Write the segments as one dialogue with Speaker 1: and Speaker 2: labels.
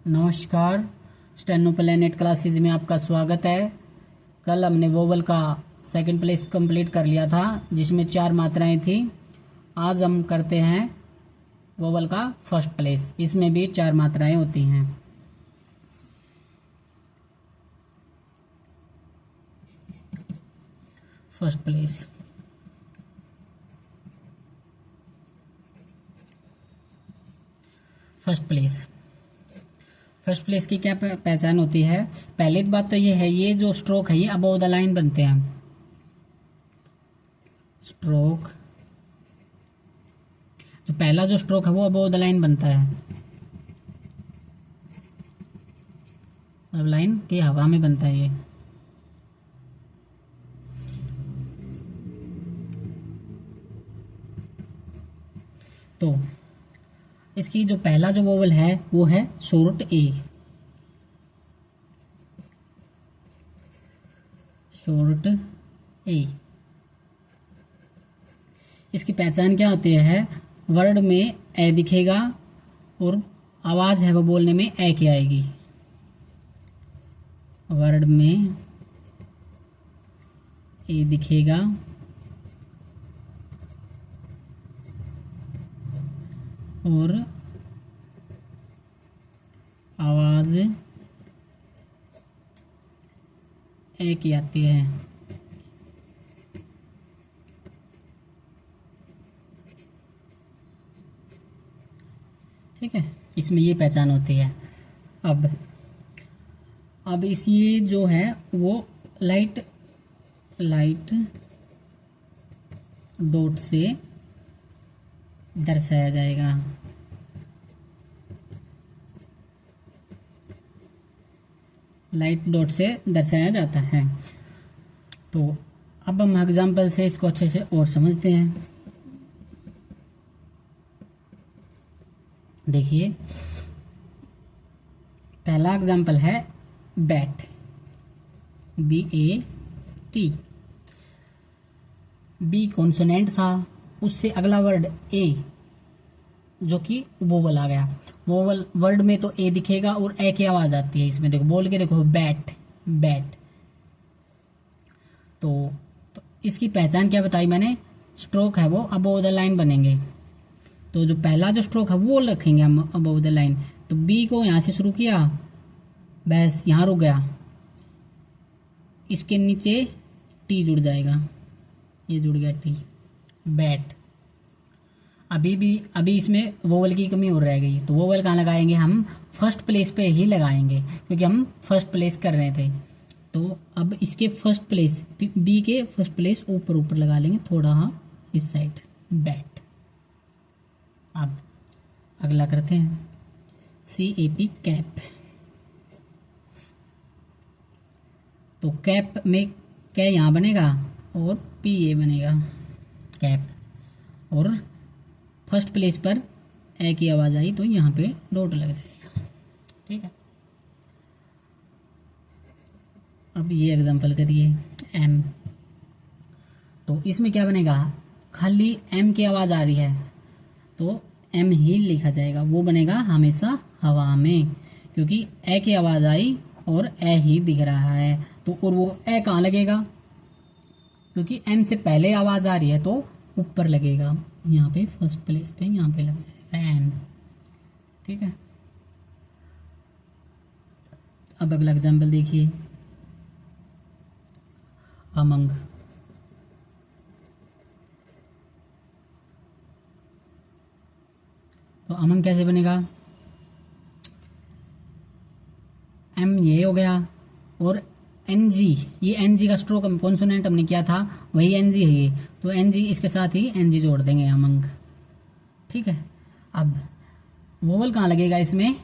Speaker 1: नमस्कार। Steno planet classes में आपका स्वागत है। कल हमने वोवल का सेकंड प्लेस कंप्लीट कर लिया था जिसमें 4 मात्राएं थी। आज हम करते हैं वोवल का फर्स्ट प्लेस, इसमें भी 4 मात्राएं होती हैं। फर्स्ट प्लेस फर्स्ट प्लेस की क्या पहचान होती है? पहली बात तो ये है, ये जो स्ट्रोक है ये अबव द लाइन बनते हैं। स्ट्रोक जो पहला जो स्ट्रोक है वो अबव द लाइन बनता है, अब लाइन की हवा में बनता है ये। तो इसकी जो पहला जो वोवल है वो है शॉर्ट ए। शॉर्ट ए इसकी पहचान क्या होती है? वर्ड में ए दिखेगा और आवाज है वो बोलने में ए की आएगी। वर्ड में ए दिखेगा और आवाज ए की आती है। ठीक है, इसमें ये पहचान होती है। अब इस ये जो है वो लाइट डॉट से दर्शाया जाएगा। लाइट डॉट से दर्शाया जाता है। तो अब हम एग्जाम्पल से इसको अच्छे से और समझते हैं। देखिए, पहला एग्जाम्पल है बैट, BAT। बी कॉन्सोनेंट था, उससे अगला वर्ड ए जो कि वोवल आ गया। वोवल वर्ड में तो ए दिखेगा और ए की आवाज आती है इसमें। देखो, बोल के देखो, बैट। तो इसकी पहचान क्या बताई मैंने? स्ट्रोक है वो अबव द लाइन बनेंगे। तो जो पहला जो स्ट्रोक है वो रखेंगे हम अबव द लाइन। तो बी को यहां से शुरू किया, बस यहां रुक गया, इसके नीचे टी जुड़ जाएगा, ये जुड़ गया टी, बैट। अभी इसमें वोवल की कमी और रह गई। तो वोवल कहाँ लगाएंगे? हम फर्स्ट प्लेस पे ही लगाएंगे क्योंकि हम फर्स्ट प्लेस कर रहे थे। तो अब इसके फर्स्ट प्लेस, बी के फर्स्ट प्लेस ऊपर लगा लेंगे थोड़ा, हाँ, इस साइड, बैट। अब अगला करते हैं CAP, कैप। तो कैप में कै यहाँ बनेगा और PA बनेगा, कैप। और फर्स्ट प्लेस पर ए की आवाज आई तो यहाँ पे डॉट लग जाएगा। ठीक है, अब ये एग्जांपल करिए, M। तो इसमें क्या बनेगा? खाली M की आवाज आ रही है तो M ही लिखा जाएगा, वो बनेगा हमेशा हवा में, क्योंकि ए की आवाज आई और ए ही दिख रहा है। तो और वो ए कहाँ लगेगा? क्योंकि M से पहले आवाज आ रही है तो ऊपर लगेगा, यहाँ पे फर्स्ट प्लेस पे यहाँ पे लग जाएगा M। ठीक है, अब अगला एग्जाम्पल देखिए, अमंग। तो अमंग कैसे बनेगा? M ये हो गया और NG, ये NG का स्ट्रोक हम कॉन्सोनेंट हमने किया था, वही NG है ये। तो NG इसके साथ ही NG जोड़ देंगे, अमंग। ठीक है, अब वोवल कहाँ लगेगा इसमें?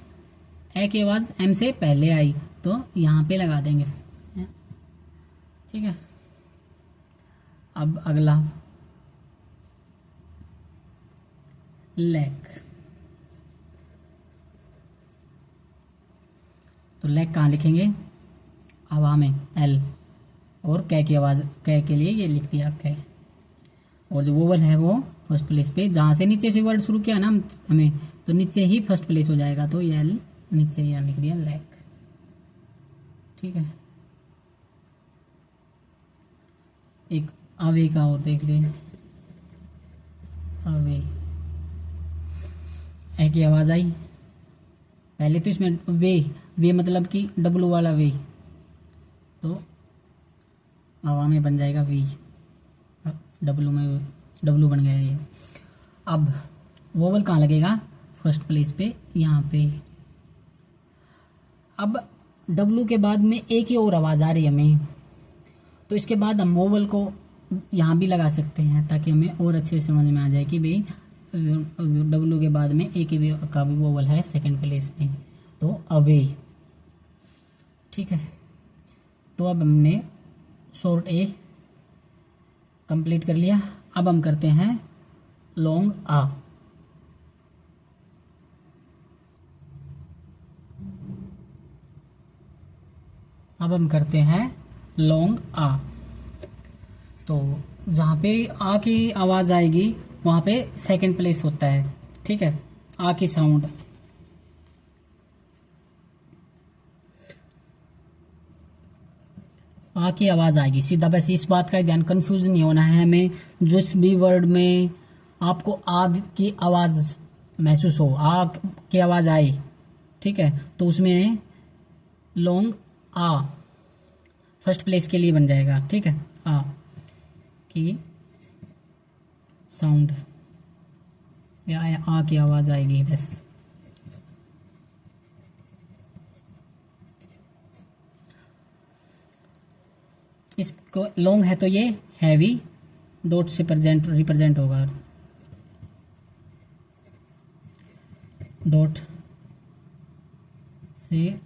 Speaker 1: ए की आवाज M से पहले आई तो यहाँ पे लगा देंगे। ठीक है, अब अगला लेक। तो लेक कहाँ लिखेंगे? हवा में, L। और कै की आवाज, कै के लिए ये लिख दिया, कै। और जो वोवल है वो फर्स्ट प्लेस पे, जहाँ से नीचे से वर्ड शुरू किया ना हमें, तो नीचे ही फर्स्ट प्लेस हो जाएगा, तो ये L नीचे यहाँ लिख दिया लैक। ठीक है, एक अवे का और देख लिए, अवे ए की आवाज आई। पहले तो इसमें वे मतलब कि डब्लू वाला वे, तो हवा में बन जाएगा वी, डब्लू में डब्लू बन गया ये। अब वोवल कहाँ लगेगा, फर्स्ट प्लेस पे, यहाँ पे। अब डब्लू के बाद में एक ही और आवाज़ आ रही है हमें, तो इसके बाद हम वोवल को यहाँ भी लगा सकते हैं ताकि हमें और अच्छे से समझ में आ जाए कि भाई डब्लू के बाद में एक ही का भी वोवल है सेकंड प्लेस पे, तो अवे। ठीक है, तो अब हमने शॉर्ट ए कंप्लीट कर लिया। अब हम करते हैं लॉन्ग आ। अब हम करते हैं लॉन्ग आ। तो जहाँ पे आ की आवाज़ आएगी वहाँ पे सेकंड प्लेस होता है। ठीक है, आ की साउंड। आ की आवाज़ आएगी सीधा, बस इस बात का ध्यान, कंफ्यूज नहीं होना है हमें। जिस भी वर्ड में आपको आ की आवाज़ महसूस हो, आ की आवाज़ आई, ठीक है, तो उसमें लॉन्ग आ फर्स्ट प्लेस के लिए बन जाएगा। ठीक है, आ की साउंड या आ की आवाज़ आएगी बस। इसको लॉन्ग है तो ये हैवी डॉट से रिप्रेजेंट होगा, डॉट से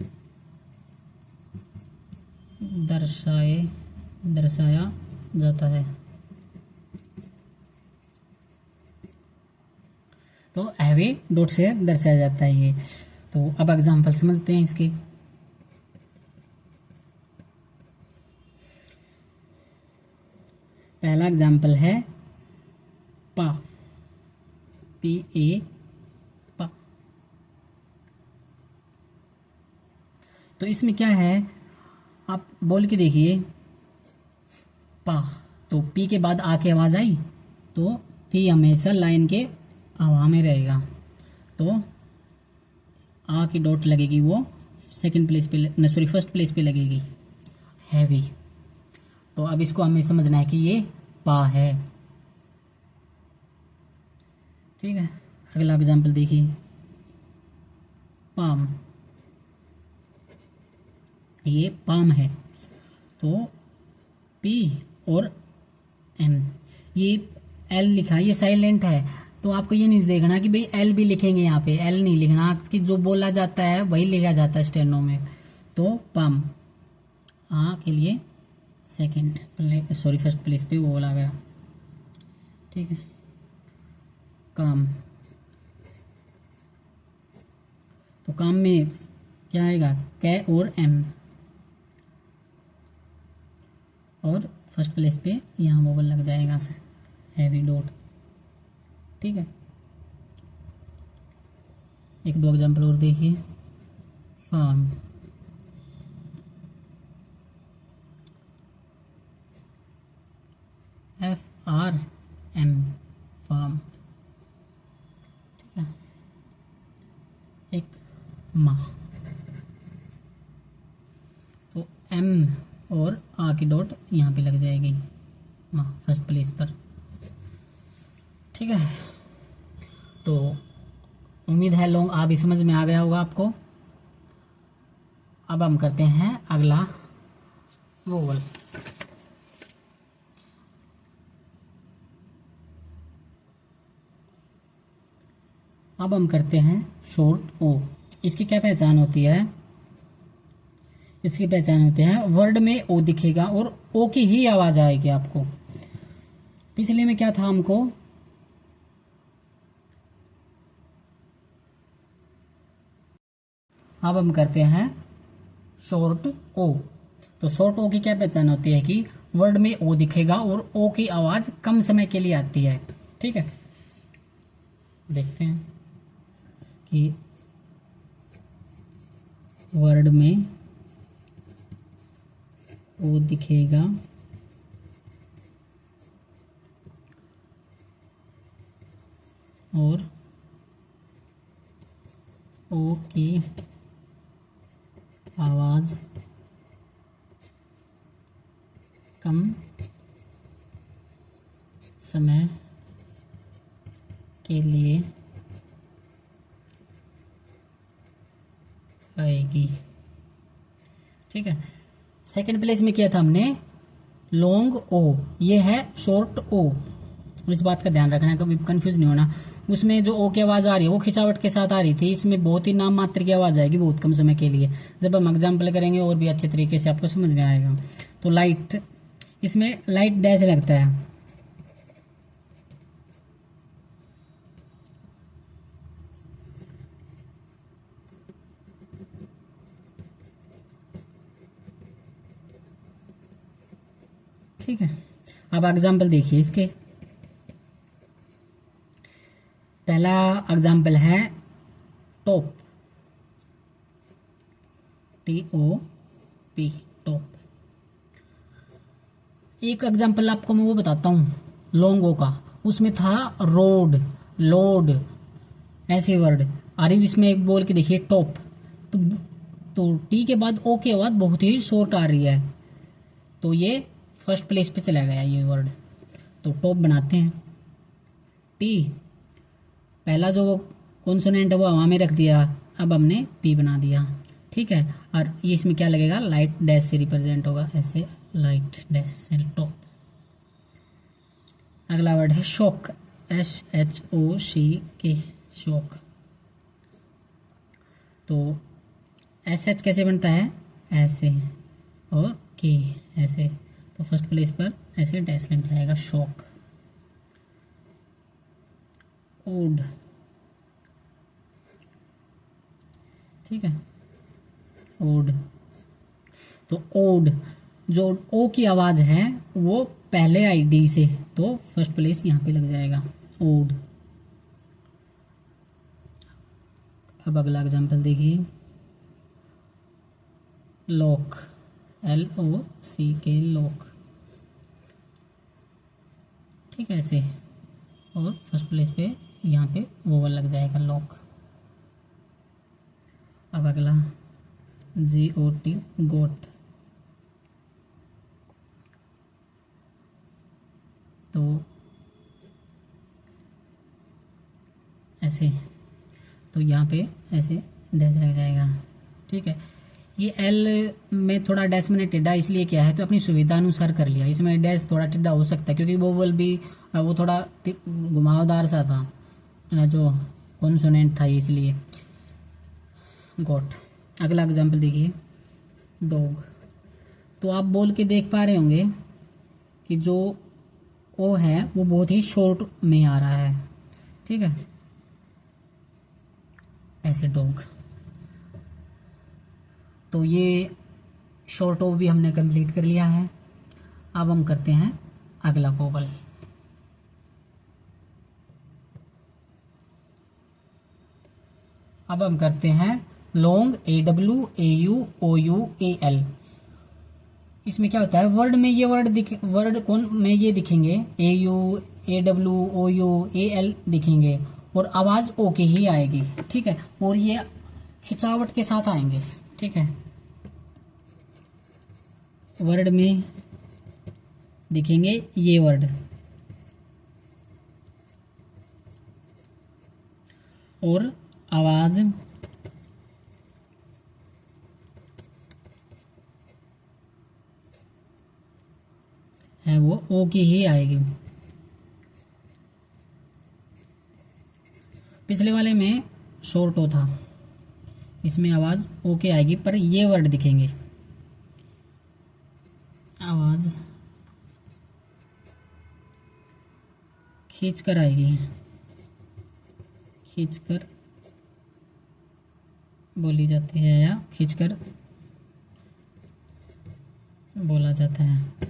Speaker 1: दर्शाया जाता है। तो हैवी डॉट से दर्शाया जाता है ये। तो अब एग्जांपल समझते हैं इसके। पहला एग्जांपल है पा, पी ए पा। तो इसमें क्या है, आप बोल के देखिए पा, तो पी के बाद आ की आवाज आई तो पी हमेशा लाइन के हवा में रहेगा, तो आ की डॉट लगेगी वो सेकंड प्लेस पे, सॉरी फर्स्ट प्लेस पे लगेगी, हैवी। तो अब इसको हमें समझना है कि ये पा है। ठीक है, अगला एग्जांपल देखिए, पाम, ये पाम है, तो पी और एम, ये एल लिखा है, ये साइलेंट है, तो आपको ये नहीं देखना कि भाई एल भी लिखेंगे, यहाँ पे एल नहीं लिखना, कि जो बोला जाता है वही लिखा जाता है स्टेनो में। तो पाम आ के लिए फर्स्ट प्लेस पे वो बोला गया। ठीक है, काम, तो काम में क्या आएगा, कै और एम, और फर्स्ट प्लेस पे यहाँ वोवल लग जाएगा हैवी डॉट। ठीक है, एक दो एग्जांपल और देखिए, फार्म, FRM, फार्म। ठीक है, एक माँ, तो एम और आ की डॉट यहाँ पे लग जाएगी माँ फर्स्ट प्लेस पर। ठीक है, तो उम्मीद है लॉन्ग आ भी समझ में आ गया होगा आपको। अब हम करते हैं अगला वोवल। अब हम करते हैं शॉर्ट ओ। इसकी क्या पहचान होती है, इसकी पहचान होती है वर्ड में ओ दिखेगा और ओ की ही आवाज आएगी आपको। पिछले में क्या था हमको, अब हम करते हैं शॉर्ट ओ। तो शॉर्ट ओ की क्या पहचान होती है कि वर्ड में ओ दिखेगा और ओ की आवाज कम समय के लिए आती है। ठीक है, देखते हैं कि वर्ड में ओ दिखेगा और ओ की आवाज कम समय के लिए आएगी। ठीक है, सेकंड प्लेस में किया था हमने लॉन्ग ओ, ये है शॉर्ट ओ। इस बात का ध्यान रखना है, कभी कंफ्यूज नहीं होना। उसमें जो ओ की आवाज आ रही है वो खिंचावट के साथ आ रही थी, इसमें बहुत ही नाम मात्र की आवाज आएगी बहुत कम समय के लिए। जब हम एग्जाम्पल करेंगे और भी अच्छे तरीके से आपको समझ में आएगा। तो लाइट, इसमें लाइट डैश लगता है। ठीक है, अब एग्जाम्पल देखिए इसके। पहला एग्जाम्पल है टॉप, TOP, टॉप। एक एग्जाम्पल आपको मैं वो बताता हूँ लॉन्ग ओ का, उसमें था रोड, लोड, ऐसे वर्ड। और इसमें एक बोल के देखिए टॉप, तो टी के बाद ओ के बाद बहुत ही शॉर्ट आ रही है, तो ये फर्स्ट प्लेस पे चला गया ये वर्ड। तो टॉप बनाते हैं, टी पहला जो कॉन्सोनेंट है वो हवा में रख दिया, अब हमने पी बना दिया। ठीक है, और ये इसमें क्या लगेगा, लाइट डैश से रिप्रेजेंट होगा, ऐसे लाइट डैश से टॉप। अगला वर्ड है शॉक, SHOCK, शॉक। तो SH कैसे बनता है, ऐसे, और के ऐसे, तो फर्स्ट प्लेस पर ऐसे डैश लग जाएगा, शॉक। ओड, ठीक है, ओड। तो ओड, जो ओ की आवाज है वो पहले आई डी से, तो फर्स्ट प्लेस यहां पे लग जाएगा, ओड। अब अगला एग्जांपल देखिए, लॉक, LOCK, लॉक। ठीक है, ऐसे, और फर्स्ट प्लेस पे यहाँ पे वोवल लग जाएगा, लॉक। अब अगला GOT, गोट। तो ऐसे, तो यहाँ पे ऐसे डैश लग जाएगा। ठीक है, ये एल में थोड़ा डैश मैंने टेढ़ा इसलिए किया है, तो अपनी सुविधा अनुसार कर लिया। इसमें डैश थोड़ा टेढ़ा हो सकता है क्योंकि वोवल भी वो थोड़ा घुमावदार सा था ना, जो कॉन्सोनेंट था, इसलिए गॉट। अगला एग्जाम्पल देखिए, डॉग। तो आप बोल के देख पा रहे होंगे कि जो ओ है वो बहुत ही शॉर्ट में आ रहा है। ठीक है, ऐसे डॉग। तो ये शॉर्ट ओ भी हमने कंप्लीट कर लिया है। अब हम करते हैं अगला वोवल। अब हम करते हैं लॉन्ग, AWAUOUAL। इसमें क्या होता है, वर्ड में ये वर्ड कौन में ये दिखेंगे, AUAWOUAL दिखेंगे, और आवाज ओ की ही आएगी। ठीक है, और ये खिंचावट के साथ आएंगे। ठीक है, वर्ड में दिखेंगे ये वर्ड, और आवाज है वो ओ की ही आएगी। पिछले वाले में शॉर्ट ओ था, इसमें आवाज ओ के आएगी, पर ये वर्ड दिखेंगे, आवाज खींच कर आएगी, खींच कर बोली जाती है या खींच कर बोला जाता है।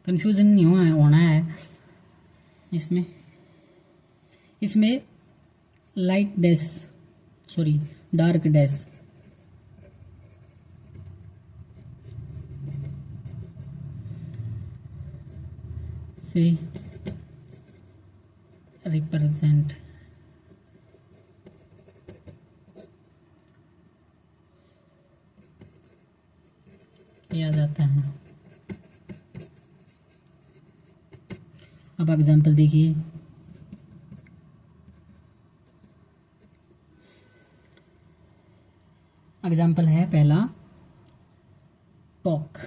Speaker 1: कंफ्यूजन नहीं होना है इसमें। इसमें light dash sorry dark dash से रिप्रेजेंट किया जाता है। अब एग्जाम्पल देखिए, एग्जाम्पल है पहला टॉक।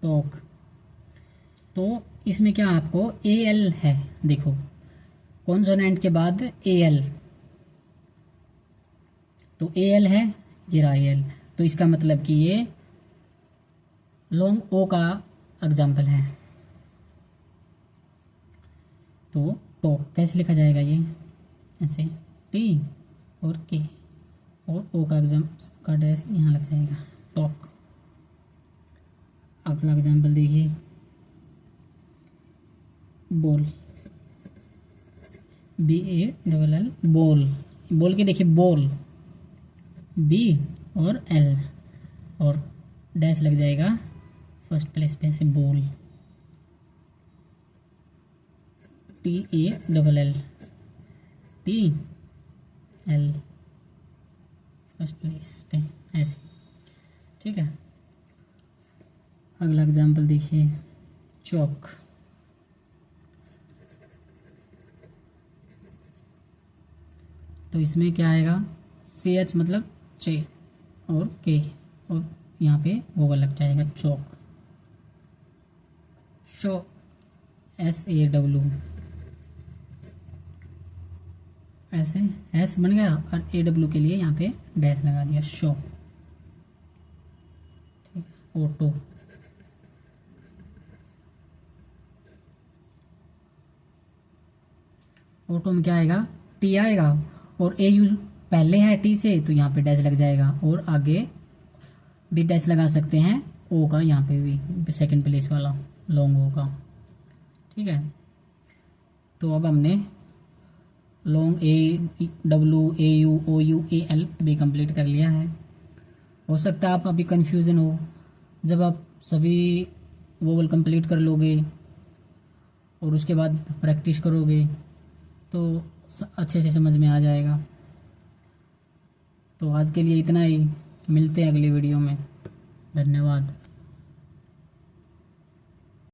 Speaker 1: टॉक तो इसमें क्या आपको ए एल है, देखो कॉन्सोनेंट के बाद ए एल, तो ए एल है, ये रहा ए एल, तो इसका मतलब कि ये लॉन्ग ओ का एग्जाम्पल है। तो टॉक कैसे लिखा जाएगा, ये ऐसे टी और के और ओ का एग्जाम का डैश यहाँ लग जाएगा, टॉक। अगला एग्जाम्पल देखिए, ball, B A double L, ball. बोल के देखिए, बॉल बी और एल और डैश लग जाएगा फर्स्ट प्लेस पे, ऐसे ball, T A double L, T L first place पे, ऐसे, ठीक है। अगला एग्जाम्पल देखिए, चौक। तो इसमें क्या आएगा, सी एच मतलब चे और के और यहाँ पे वोवल लग जाएगा, चौक। शो, एस ए डब्ल्यू, ऐसे एस बन गया और ए डब्ल्यू के लिए यहाँ पे डैश लगा दिया, शो, ठीक है। ऑटो, ऑटो में क्या आएगा, टी आएगा और ए यू पहले है टी से, तो यहाँ पे डैश लग जाएगा और आगे भी डैश लगा सकते हैं ओ का, यहाँ पे भी सेकंड प्लेस वाला लॉन्ग ओ का, ठीक है। तो अब हमने long A W A U O U A L भी कंप्लीट कर लिया है। हो सकता है आप अभी कंफ्यूजन हो, जब आप सभी वोवल कंप्लीट कर लोगे और उसके बाद प्रैक्टिस करोगे तो अच्छे से समझ में आ जाएगा। तो आज के लिए इतना ही, मिलते हैं अगली वीडियो में, धन्यवाद।